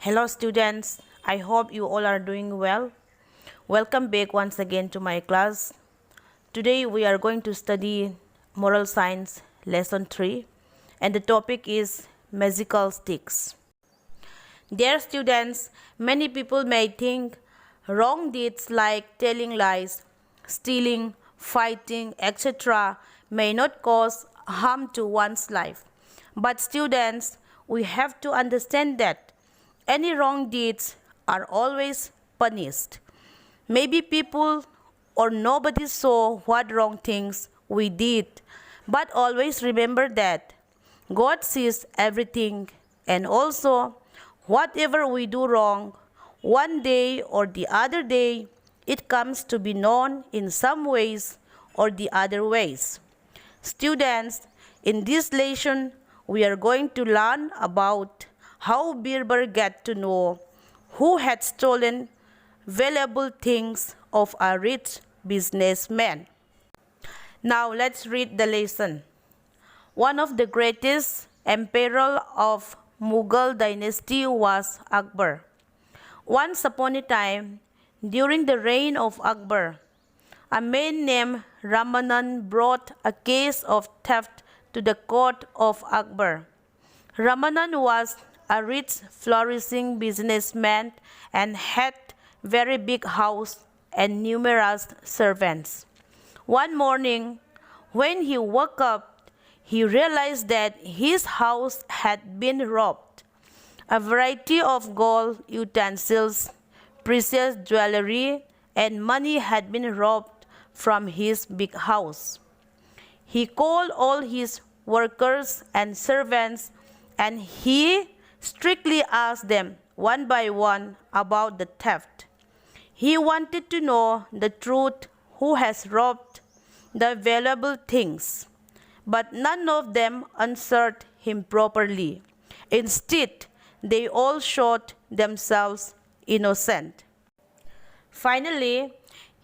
Hello students, I hope you all are doing well. Welcome back once again to my class. Today we are going to study Moral Science Lesson 3 and the topic is magical sticks. Dear students, many people may think wrong deeds like telling lies, stealing, fighting, etc. may not cause harm to one's life. But students, we have to understand that any wrong deeds are always punished. Maybe people or nobody saw what wrong things we did, but always remember that God sees everything, and also whatever we do wrong, one day or the other day, it comes to be known in some ways or the other ways. Students, in this lesson, we are going to learn about how Birbal got to know who had stolen valuable things of a rich businessman. Now let's read the lesson. One of the greatest emperors of Mughal dynasty was Akbar. Once upon a time, during the reign of Akbar, a man named Ramanan brought a case of theft to the court of Akbar. Ramanan was a rich, flourishing businessman and had very big house and numerous servants. One morning, when he woke up, he realized that his house had been robbed. A variety of gold utensils, precious jewelry, and money had been robbed from his big house. He called all his workers and servants, and he strictly asked them one by one about the theft. He wanted to know the truth, who has robbed the valuable things. But none of them answered him properly. Instead, they all showed themselves innocent. Finally,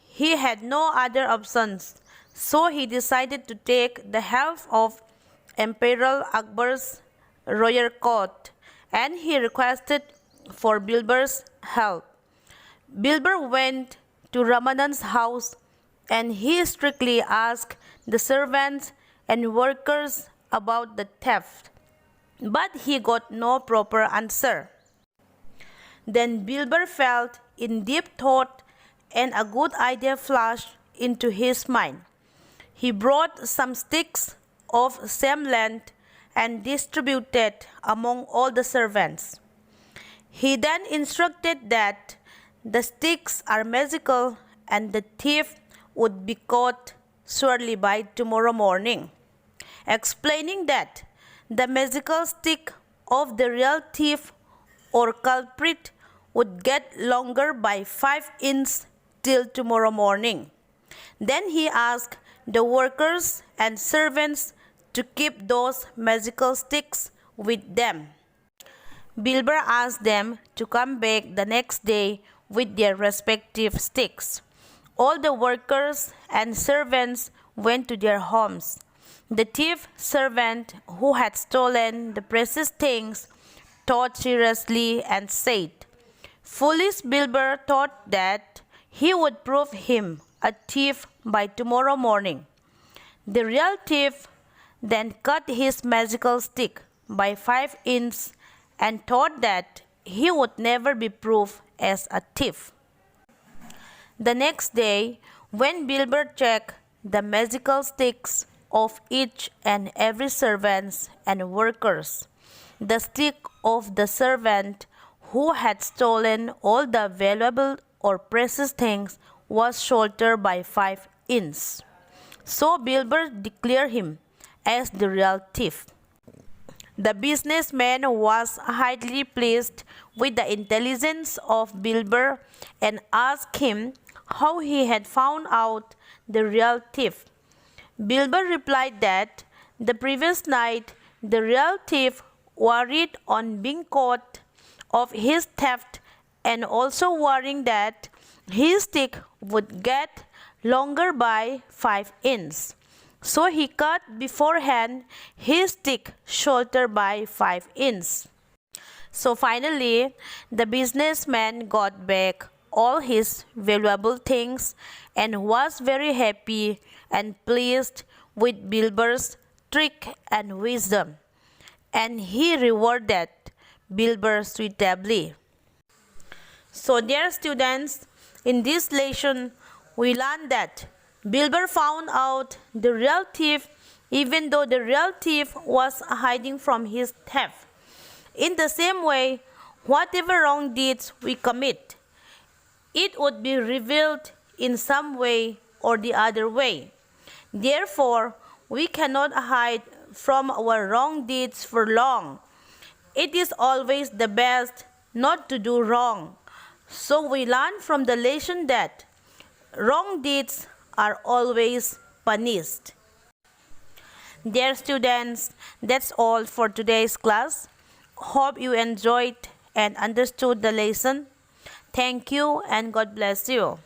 he had no other options, so he decided to take the help of Emperor Akbar's royal court, and he requested for Bilbar's help. Bilbar went to Ramanan's house, and he strictly asked the servants and workers about the theft, but he got no proper answer. Then Bilbar felt in deep thought, and a good idea flashed into his mind. He brought some sticks of same length and distributed among all the servants. He then instructed that the sticks are magical and the thief would be caught surely by tomorrow morning, explaining that the magical stick of the real thief or culprit would get longer by 5 inches till tomorrow morning. Then he asked the workers and servants to keep those magical sticks with them. Bilbar asked them to come back the next day with their respective sticks. All the workers and servants went to their homes. The thief servant who had stolen the precious things thought seriously and said, "Foolish Bilbar thought that he would prove him a thief by tomorrow morning." The real thief then cut his magical stick by 5 inches and thought that he would never be proved as a thief. The next day, when Bilbar checked the magical sticks of each and every servant and workers, the stick of the servant who had stolen all the valuable or precious things was shorter by 5 inches. So Bilbar declared him as the real thief. The businessman was highly pleased with the intelligence of Bilbar and asked him how he had found out the real thief. Bilbar replied that the previous night the real thief worried on being caught of his theft and also worrying that his stick would get longer by 5 inches. So he cut beforehand his stick shorter by 5 inches. So finally, the businessman got back all his valuable things and was very happy and pleased with Bilber's trick and wisdom. And he rewarded Bilber suitably. So dear students, in this lesson, we learned that Bilber found out the real thief even though the real thief was hiding from his theft. In the same way, whatever wrong deeds we commit, it would be revealed in some way or the other way. Therefore, we cannot hide from our wrong deeds for long. It is always the best not to do wrong. So we learn from the lesson that wrong deeds are always punished. Dear students, that's all for today's class. Hope you enjoyed and understood the lesson. Thank you and God bless you.